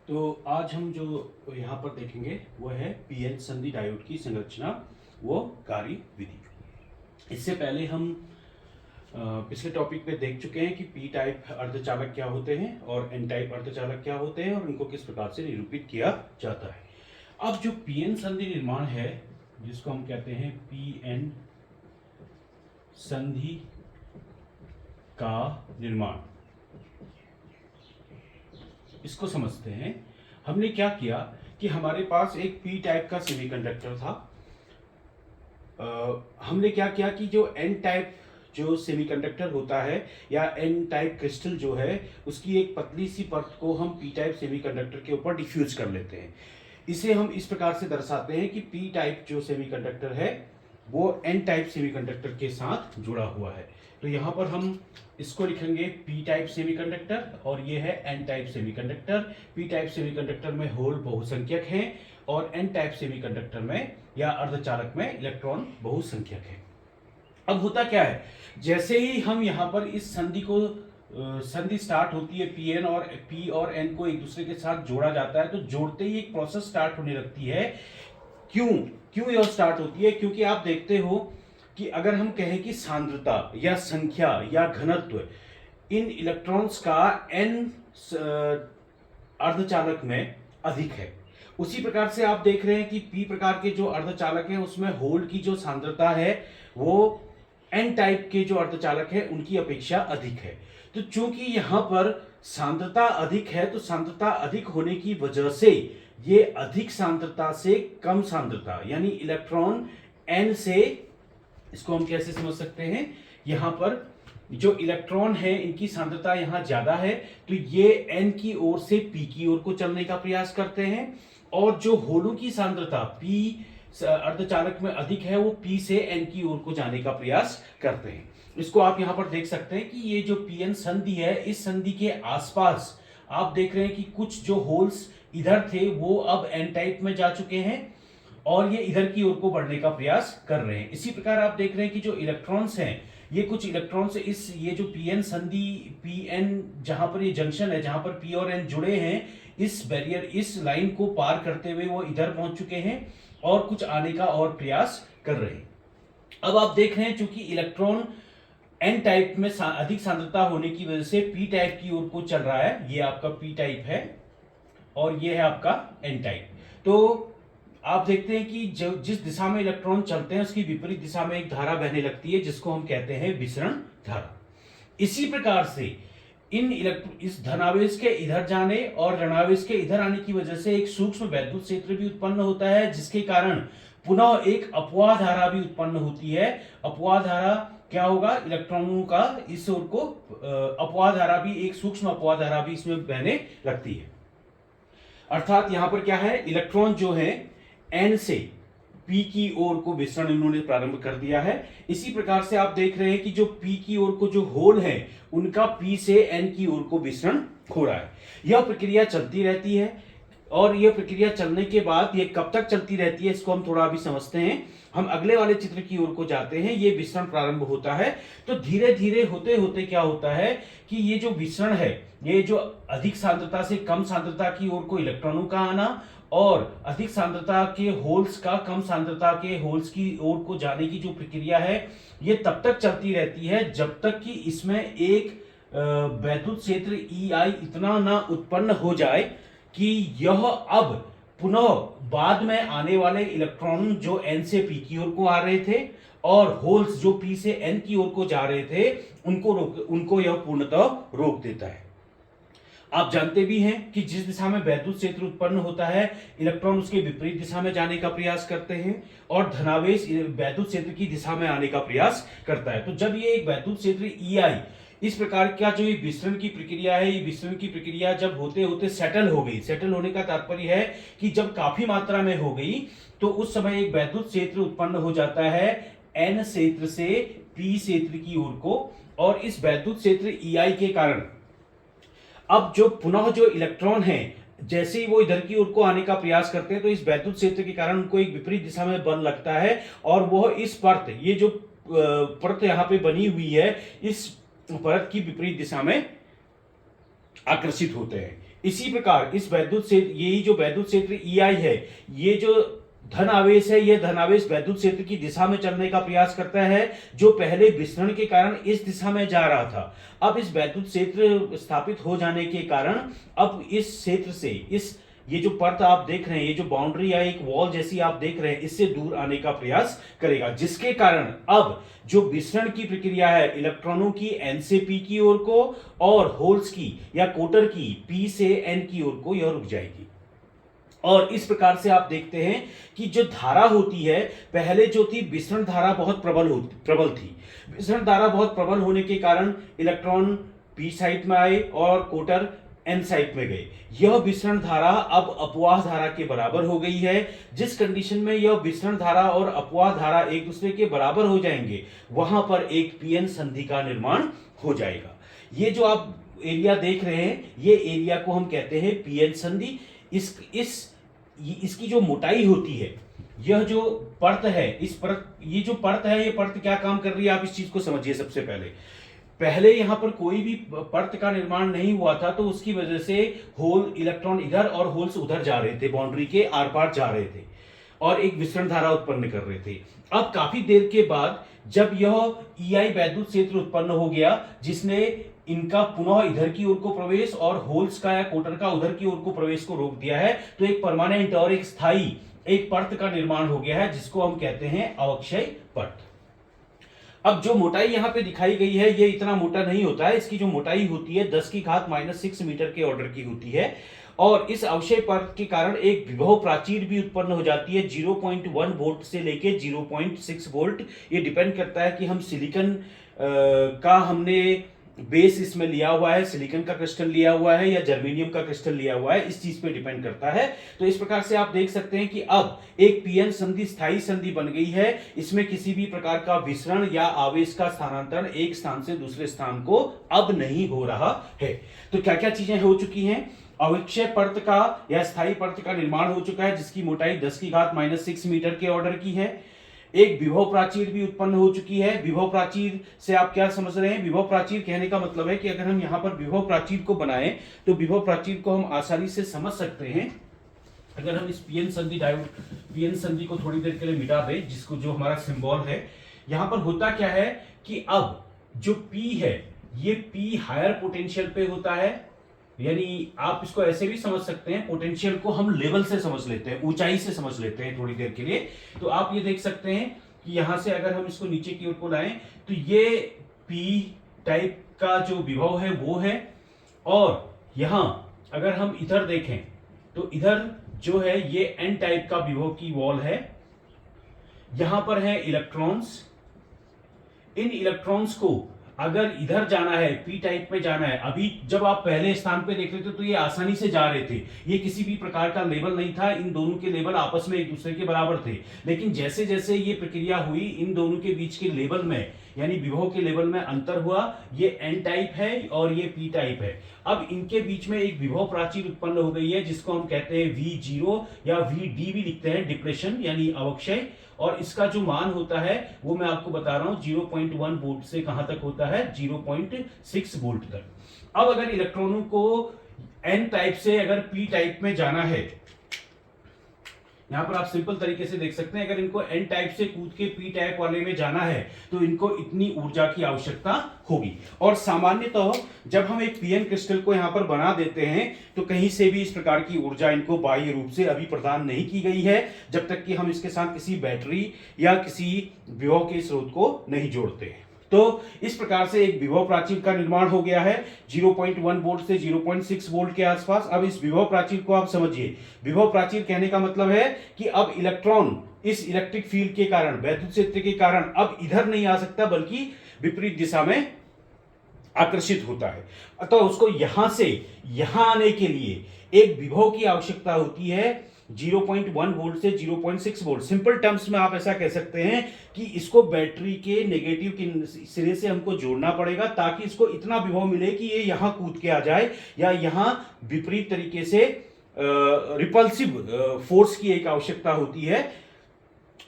तो आज हम जो यहाँ पर देखेंगे वो है पीएन संधि डायोड की संरचना वो कार्य विधि। इससे पहले हम पिछले टॉपिक पे देख चुके हैं कि पी टाइप अर्धचालक क्या होते हैं और एन टाइप अर्धचालक क्या होते हैं और उनको किस प्रकार से निरूपित किया जाता है। अब जो पीएन संधि निर्माण है जिसको हम कहते हैं पीएन संधि का निर्माण, इसको समझते हैं। हमने क्या किया कि हमारे पास एक पी टाइप का सेमीकंडक्टर था। हमने क्या किया कि जो एन टाइप जो सेमीकंडक्टर होता है या एन टाइप क्रिस्टल जो है उसकी एक पतली सी परत को हम पी टाइप सेमीकंडक्टर के ऊपर डिफ्यूज कर लेते हैं। इसे हम इस प्रकार से दर्शाते हैं कि पी टाइप जो सेमीकंडक्टर है वो एन टाइप सेमीकंडक्टर के साथ जुड़ा हुआ है। तो यहाँ पर हम इसको लिखेंगे पी टाइप सेमीकंडक्टर और ये है N type semiconductor. P type semiconductor में होल बहुसंख्यक हैं और एन टाइप सेमीकंडक्टर में या अर्धचालक में इलेक्ट्रॉन बहुसंख्यक है। अब होता क्या है, जैसे ही हम यहाँ पर इस संधि को संधि स्टार्ट होती है, पी और एन को एक दूसरे के साथ जोड़ा जाता है, तो जोड़ते ही एक प्रोसेस स्टार्ट होने लगती है। क्यों क्यों यह स्टार्ट होती है? क्योंकि आप देखते हो कि अगर हम कहें कि सांद्रता या संख्या या घनत्व इन इलेक्ट्रॉन्स का एन अर्धचालक में अधिक है, उसी प्रकार से आप देख रहे हैं कि पी प्रकार के जो अर्धचालक हैं उसमें होल की जो सांद्रता है वो एन टाइप के जो अर्धचालक है उनकी अपेक्षा अधिक है। तो चूंकि यहां पर सांद्रता अधिक है तो सांद्रता अधिक होने की वजह से ये अधिक सांद्रता से कम सांद्रता यानी इलेक्ट्रॉन एन से, इसको हम कैसे समझ सकते हैं, यहां पर जो इलेक्ट्रॉन है इनकी सांद्रता यहां ज्यादा है तो ये एन की ओर से पी की ओर को चलने का प्रयास करते हैं और जो होलों की सांद्रता पी अर्धचालक में अधिक है वो पी से एन की ओर को जाने का प्रयास करते हैं। इसको आप यहां पर देख सकते हैं कि ये जो पीएन संधि है इस संधि के आसपास आप देख रहे हैं कि कुछ जो होल्स इधर थे वो अब एन टाइप में जा चुके हैं और ये इधर की ओर को बढ़ने का प्रयास कर रहे हैं। इसी प्रकार आप देख रहे हैं कि जो इलेक्ट्रॉन्स हैं ये कुछ इलेक्ट्रॉन्स इस ये जो पीएन संधि पीएन जहां पर ये जंक्शन है जहां पर पी और एन जुड़े हैं इस बैरियर इस लाइन को पार करते हुए वो इधर पहुंच चुके हैं और कुछ आने का और प्रयास कर रहे हैं। अब आप देख रहे हैं चूंकि इलेक्ट्रॉन एन टाइप में अधिक सांद्रता होने की वजह से पी टाइप की ओर को चल रहा है। ये आपका पी टाइप है और ये है आपका एन टाइप। तो आप देखते हैं कि जो जिस दिशा में इलेक्ट्रॉन चलते हैं उसकी विपरीत दिशा में एक धारा बहने लगती है जिसको हम कहते हैं विसरण धारा। इसी प्रकार से इस धनावेश के इधर जाने और ऋणावेश के इधर आने की वजह से एक सूक्ष्म वैद्युत क्षेत्र भी उत्पन्न होता है जिसके कारण पुनः एक अपवाह धारा भी उत्पन्न होती है। अपवाह धारा क्या होगा, इलेक्ट्रॉनों का इस ओर को अपवाह धारा भी, एक सूक्ष्म अपवाह धारा भी इसमें बहने लगती है। अर्थात यहां पर क्या है, इलेक्ट्रॉन जो है एन से पी की ओर को विसरण इन्होंने प्रारंभ कर दिया है। इसी प्रकार से आप देख रहे हैं कि जो पी की ओर को जो होल है उनका पी से एन की ओर को विसरण हो रहा है। यह प्रक्रिया चलती रहती है और यह प्रक्रिया चलने के बाद ये कब तक चलती रहती है इसको हम थोड़ा अभी समझते हैं। हम अगले वाले चित्र की ओर को जाते हैं। ये विसरण प्रारंभ होता है तो धीरे धीरे होते होते क्या होता है कि ये जो विसरण है, ये जो अधिक सांद्रता से कम सांद्रता की ओर को इलेक्ट्रॉनों का आना और अधिक सांद्रता के होल्स का कम सांद्रता के होल्स की ओर को जाने की जो प्रक्रिया है ये तब तक चलती रहती है जब तक कि इसमें एक वैद्युत क्षेत्र EI इतना ना उत्पन्न हो जाए कि यह अब पुनः बाद में आने वाले इलेक्ट्रॉन जो N से P की ओर को आ रहे थे और होल्स जो P से N की ओर को जा रहे थे उनको यह पूर्णतः रोक देता है। आप जानते भी हैं कि जिस दिशा में वैद्युत क्षेत्र उत्पन्न होता है इलेक्ट्रॉन उसके विपरीत दिशा में जाने का प्रयास करते हैं और धनावेश वैद्युत क्षेत्र की दिशा में आने का प्रयास करता है। तो जब ये एक वैद्युत क्षेत्र EI इस प्रकार का जो ये विसरण की प्रक्रिया है, ये विसरण की प्रक्रिया जब होते होते सेटल हो गई, सेटल होने का तात्पर्य है कि जब काफी मात्रा में हो गई तो उस समय एक वैद्युत क्षेत्र उत्पन्न हो जाता है N क्षेत्र से P क्षेत्र की ओर को और इस वैद्युत क्षेत्र EI के कारण अब जो पुनः जो इलेक्ट्रॉन है जैसे ही वो इधर की ओर को आने का प्रयास करते हैं तो इस वैद्युत क्षेत्र के कारण उनको एक विपरीत दिशा में बल लगता है और वह इस परत, ये जो परत यहां पे बनी हुई है इस परत की विपरीत दिशा में आकर्षित होते हैं। इसी प्रकार इस वैद्युत क्षेत्र, यही जो वैद्युत क्षेत्र EI है, ये जो धन आवेश है, यह धन आवेश वैद्युत क्षेत्र की दिशा में चलने का प्रयास करता है, जो पहले विसरण के कारण इस दिशा में जा रहा था। अब इस वैद्युत क्षेत्र स्थापित हो जाने के कारण अब इस क्षेत्र से, इस ये जो परत आप देख रहे हैं, ये जो बाउंड्री या एक वॉल जैसी आप देख रहे हैं, इससे दूर आने का प्रयास करेगा, जिसके कारण अब जो विसरण की प्रक्रिया है इलेक्ट्रॉनों की N से P की ओर को और होल्स की या कोटर की P से N की ओर को, यह रुक जाएगी। और इस प्रकार से आप देखते हैं कि जो धारा होती है, पहले जो थी विसरण धारा बहुत प्रबल थी। विसरण धारा बहुत प्रबल होने के कारण इलेक्ट्रॉन P साइड में आए और कोटर N साइड में गए। यह विसरण धारा अब अपवाह धारा के बराबर हो गई है। जिस कंडीशन में यह विसरण धारा और अपवाह धारा एक दूसरे के बराबर हो जाएंगे, वहां पर एक पीएन संधि का निर्माण हो जाएगा। ये जो आप एरिया देख रहे हैं, ये एरिया को हम कहते हैं पीएन संधि। इसकी जो मोटाई होती है, यह जो परत है, इस परत, ये जो परत है, ये परत क्या काम कर रही है, आप इस चीज को समझिए। सबसे पहले यहां पर कोई भी परत का निर्माण नहीं हुआ था, तो उसकी वजह से होल, इलेक्ट्रॉन इधर और होल्स उधर जा रहे थे, बाउंड्री के आर पार जा रहे थे और एक विसरण धारा उत्पन्न कर रहे थे। अब काफी देर के बाद जब यह EI वैद्युत क्षेत्र उत्पन्न हो गया, जिसने इनका पुनः इधर की ओर को प्रवेश और होल्स का या कोटर का उधर की ओर को प्रवेश को रोक दिया है, तो एक परमानेंट और एक स्थायी एक परत का निर्माण हो गया है, जिसको हम कहते हैं अवक्षय परत। अब जो मोटाई यहां पे दिखाई गई है, ये इतना मोटा नहीं होता है। इसकी जो मोटाई होती है 10⁻⁻6 मीटर के ऑर्डर की होती है। और इस अवक्षय परत के कारण एक विभव प्राचीर भी उत्पन्न हो जाती है 0.1 वोल्ट से लेके 0.6 वोल्ट। ये डिपेंड करता है कि हम सिलिकॉन का हमने बेस इसमें लिया हुआ है, सिलिकॉन का क्रिस्टल लिया हुआ है या जर्मेनियम का क्रिस्टल लिया हुआ है, इस चीज पे डिपेंड करता है। तो इस प्रकार से आप देख सकते हैं कि अब एक पीएन संधि स्थायी संधि बन गई है। इसमें किसी भी प्रकार का विसरण या आवेश का स्थानांतरण एक स्थान से दूसरे स्थान को अब नहीं हो रहा है। तो क्या क्या चीजें हो चुकी हैं? अवक्षय परत का या स्थायी परत का निर्माण हो चुका है, जिसकी मोटाई 10⁻⁻6 मीटर के ऑर्डर की है। एक विभव प्राचीर भी उत्पन्न हो चुकी है। विभव प्राचीर से आप क्या समझ रहे हैं? विभव प्राचीर कहने का मतलब है कि अगर हम यहां पर विभव प्राचीर को बनाएं, तो विभव प्राचीर को हम आसानी से समझ सकते हैं। अगर हम इस पीएन संधि को थोड़ी देर के लिए मिटा दें, जिसको जो हमारा सिंबल है, यहां पर होता क्या है कि अब जो P है, ये P हायर पोटेंशियल पे होता है। यानी आप इसको ऐसे भी समझ सकते हैं, पोटेंशियल को हम लेवल से समझ लेते हैं, ऊंचाई से समझ लेते हैं थोड़ी देर के लिए। तो आप ये देख सकते हैं कि यहां से अगर हम इसको नीचे की ओर को लाएं, तो ये P टाइप का जो विभव है वो है। और यहां अगर हम इधर देखें, तो इधर जो है ये N टाइप का विभव की वॉल है। यहां पर है इलेक्ट्रॉन्स। इन इलेक्ट्रॉन्स को अगर इधर जाना है, P टाइप में जाना है, अभी जब आप पहले स्थान पे देख रहे थे तो ये आसानी से जा रहे थे, ये किसी भी प्रकार का लेवल नहीं था, इन दोनों के लेवल आपस में एक दूसरे के बराबर थे। लेकिन जैसे जैसे ये प्रक्रिया हुई, इन दोनों के बीच के लेवल में, यानी विभव के लेवल में अंतर हुआ। ये N टाइप है और ये P टाइप है। अब इनके बीच में एक विभव प्राचीर उत्पन्न हो गई है, जिसको हम कहते हैं V0 या VD भी लिखते हैं, डिप्रेशन यानी अवक्षय। और इसका जो मान होता है वो मैं आपको बता रहा हूं, 0.1 वोल्ट से कहां तक होता है? 0.6 वोल्ट तक। अब अगर इलेक्ट्रॉनों को N टाइप से अगर P टाइप में जाना है, यहां पर आप सिंपल तरीके से देख सकते हैं, अगर इनको N टाइप से कूद के P टाइप वाले में जाना है, तो इनको इतनी ऊर्जा की आवश्यकता होगी। और सामान्यतः जब हम एक पीएन क्रिस्टल को यहां पर बना देते हैं, तो कहीं से भी इस प्रकार की ऊर्जा इनको बाह्य रूप से अभी प्रदान नहीं की गई है, जब तक कि हम इसके साथ किसी बैटरी या किसी विभव के स्रोत को नहीं जोड़ते हैं। तो इस प्रकार से एक विभव प्राचीर का निर्माण हो गया है 0.1 वोल्ट से 0.6 वोल्ट के आसपास। अब इस विभव प्राचीर को आप समझिए। विभव प्राचीर कहने का मतलब है कि अब इलेक्ट्रॉन इस इलेक्ट्रिक फील्ड के कारण, वैद्युत क्षेत्र के कारण अब इधर नहीं आ सकता, बल्कि विपरीत दिशा में आकर्षित होता है। अतः उसको यहां से यहां आने के लिए एक विभव की आवश्यकता होती है 0.1 वोल्ट से 0.6 वोल्ट। सिंपल टर्म्स में आप ऐसा कह सकते हैं कि इसको बैटरी के नेगेटिव के सिरे से हमको जोड़ना पड़ेगा, ताकि इसको इतना विभव मिले कि ये यहां कूद के आ जाए, या यहां विपरीत तरीके से रिपल्सिव फोर्स की एक आवश्यकता होती है।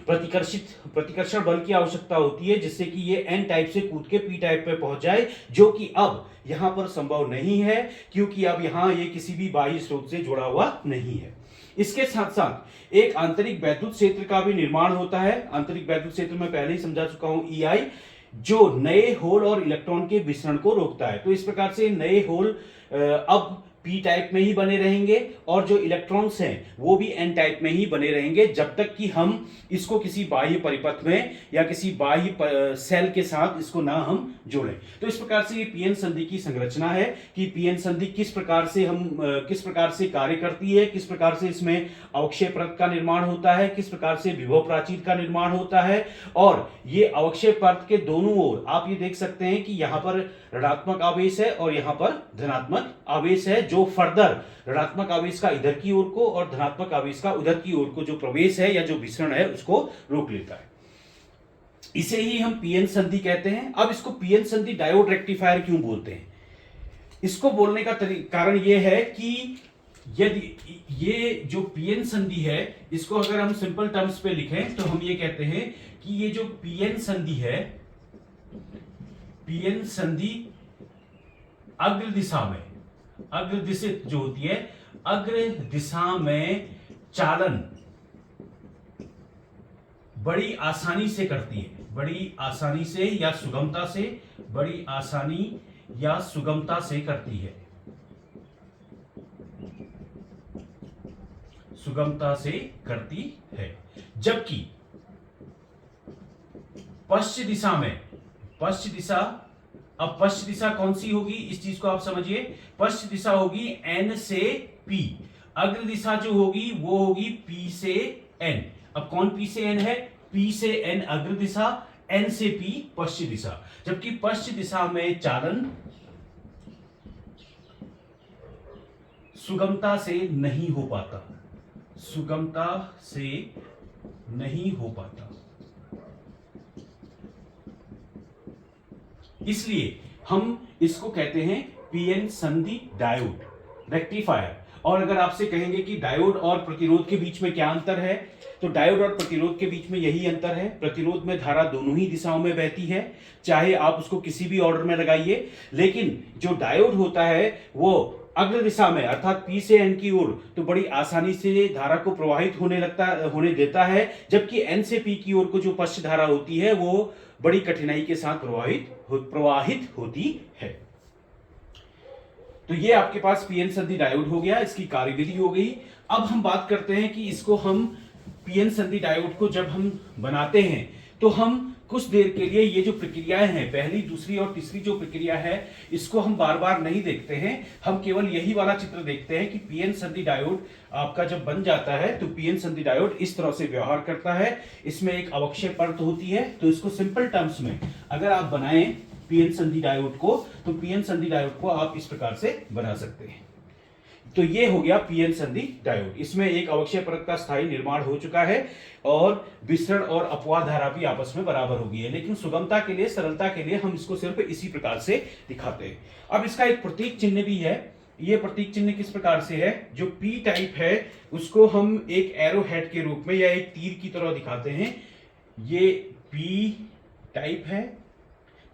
प्रतिकर्षण बल की आवश्यकता होती है, जिससे कि ये एन टाइप से कूद के पी टाइप पे पहुंच जाए, जो कि अब यहां पर संभव नहीं है, क्योंकि अब यहां ये किसी भी बाह्य स्रोत से जुड़ा हुआ नहीं है। इसके साथ साथ एक आंतरिक वैद्युत क्षेत्र का भी निर्माण होता है। आंतरिक वैद्युत क्षेत्र में पहले ही समझा चुका हूं, EI, जो नए होल और इलेक्ट्रॉन के विसरण को रोकता है। तो इस प्रकार से नए होल अब पी टाइप में ही बने रहेंगे, और जो इलेक्ट्रॉन्स हैं वो भी एन टाइप में ही बने रहेंगे, जब तक कि हम इसको किसी बाह्य परिपथ में या किसी बाह्य सेल के साथ इसको ना हम जोड़ें। तो इस प्रकार से ये पीएन संधि की संरचना है कि पीएन संधि किस प्रकार से कार्य करती है, किस प्रकार से इसमें अवक्षय परत का निर्माण होता है, किस प्रकार से विभव प्राचीर का निर्माण होता है। और ये अवक्षय परत के दोनों ओर आप ये देख सकते हैं कि यहां पर ऋणात्मक आवेश है और यहां पर धनात्मक आवेश है, जो फर्दर ऋणात्मक आवेश का इधर की ओर को और धनात्मक आवेश का उधर की ओर को जो प्रवेश है या जो विसरण है उसको रोक लेता है। इसे ही हम पीएन संधि कहते हैं। अब इसको पीएन संधि डायोड रेक्टिफायर क्यों बोलते हैं? इसको बोलने का कारण यह है कि यदि ये जो पीएन संधि है, इसको अगर हम सिंपल टर्म्स पे लिखें तो हम ये कहते हैं कि ये जो पीएन संधि है, पीएन संधि अग्र दिशा में, अग्र दिशित जो होती है, अग्र दिशा में चालन बड़ी आसानी से करती है, बड़ी आसानी से या सुगमता से, बड़ी आसानी या सुगमता से करती है, सुगमता से करती है। जबकि पश्चिम दिशा में, पश्चिम दिशा, अब पश्चिम दिशा कौन सी होगी, इस चीज को आप समझिए। पश्चिम दिशा होगी N से P, अग्र दिशा जो होगी वो होगी P से N। अब कौन P से N है? P से N अग्र दिशा, N से P पश्चिम दिशा। जबकि पश्चिम दिशा में चालन सुगमता से नहीं हो पाता, सुगमता से नहीं हो पाता। इसलिए हम इसको कहते हैं पीएन संधि डायोड रेक्टिफायर। और अगर आपसे कहेंगे कि डायोड और प्रतिरोध के बीच में क्या अंतर है, तो डायोड और प्रतिरोध के बीच में यही अंतर है, प्रतिरोध में धारा दोनों ही दिशाओं में बहती है, चाहे आप उसको किसी भी ऑर्डर में लगाइए। लेकिन जो डायोड होता है वो अग्र दिशा में अर्थात P से N की ओर तो बड़ी आसानी से धारा को प्रवाहित होने देता है, जबकि N से P की ओर को जो पश्च धारा होती है वो बड़ी कठिनाई के साथ प्रवाहित होती है। तो ये आपके पास पीएन संधि डायोड हो गया, इसकी कार्यविधि हो गई। अब हम बात करते हैं कि इसको हम पीएन संधि डायोड को जब हम बनाते हैं तो हम कुछ देर के लिए ये जो प्रक्रियाएं हैं, पहली, दूसरी और तीसरी जो प्रक्रिया है, इसको हम बार बार नहीं देखते हैं। हम केवल यही वाला चित्र देखते हैं कि पीएन संधि डायोड आपका जब बन जाता है तो पीएन संधि डायोड इस तरह से व्यवहार करता है। इसमें एक अवक्षय परत होती है। तो इसको सिंपल टर्म्स में अगर आप बनाएं पीएन संधि डायोड को, तो पीएन संधि डायोड को आप इस प्रकार से बना सकते हैं। तो ये हो गया पीएन संधि डायोड। इसमें एक अवक्षय परत का स्थायी निर्माण हो चुका है और विसरण और अपवाह धारा भी आपस में बराबर हो गई है। लेकिन सुगमता के लिए, सरलता के लिए हम इसको सिर्फ इसी प्रकार से दिखाते हैं। अब इसका एक प्रतीक चिन्ह भी है। ये प्रतीक चिन्ह किस प्रकार से है? जो पी टाइप है उसको हम एक एरो हेड के रूप में या एक तीर की तरह दिखाते हैं। ये पी टाइप है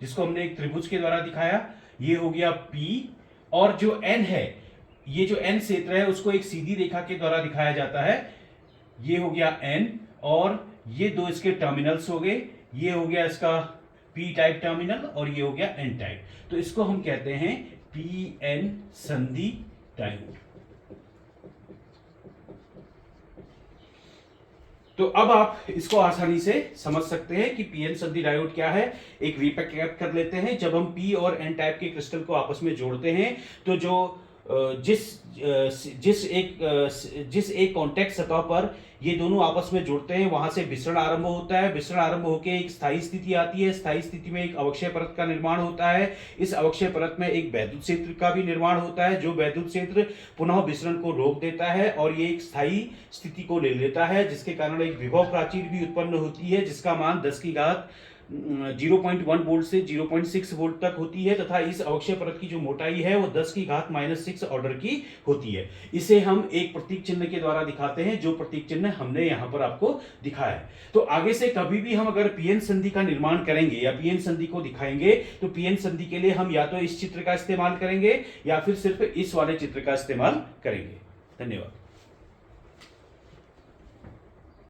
जिसको हमने एक त्रिभुज के द्वारा दिखाया। ये हो गया पी, और जो एन है, ये जो एन क्षेत्र है उसको एक सीधी रेखा के द्वारा दिखाया जाता है। ये हो गया एन, और ये दो इसके टर्मिनल्स हो गए। ये हो गया इसका पी टाइप टर्मिनल और ये हो गया एन टाइप। तो इसको हम कहते हैं पी एन संधि डायोड। तो अब आप इसको आसानी से समझ सकते हैं कि पीएन संधि डायोड क्या है। एक रीकैप कर लेते हैं। जब हम पी और एन टाइप के क्रिस्टल को आपस में जोड़ते हैं तो जो जिस एक कांटेक्ट सतह पर ये दोनों आपस में जुड़ते हैं वहां से विसरण आरंभ होता है। विसरण आरंभ होकर एक स्थायी स्थिति आती है। स्थायी स्थिति में एक अवक्षय परत का निर्माण होता है। इस अवक्षय परत में एक वैद्युत क्षेत्र का भी निर्माण होता है, जो वैद्युत क्षेत्र पुनः विसरण को रोक देता है और ये एक स्थायी स्थिति को ले लेता है, जिसके कारण एक विभव प्राचीर भी उत्पन्न होती है जिसका मान 10 की घात 0.1 वोल्ट से 0.6 वोल्ट तक होती है तथा इस अवक्षय परत की जो मोटाई है वो 10 की घात -6 ऑर्डर की होती है। इसे हम एक प्रतीक चिन्ह के द्वारा दिखाते हैं, जो प्रतीक चिन्ह हमने यहां पर आपको दिखाया है। तो आगे से कभी भी हम अगर पीएन संधि का निर्माण करेंगे या पीएन संधि को दिखाएंगे तो पीएन संधि के लिए हम या तो इस चित्र का इस्तेमाल करेंगे या फिर सिर्फ इस वाले चित्र का इस्तेमाल करेंगे। धन्यवाद।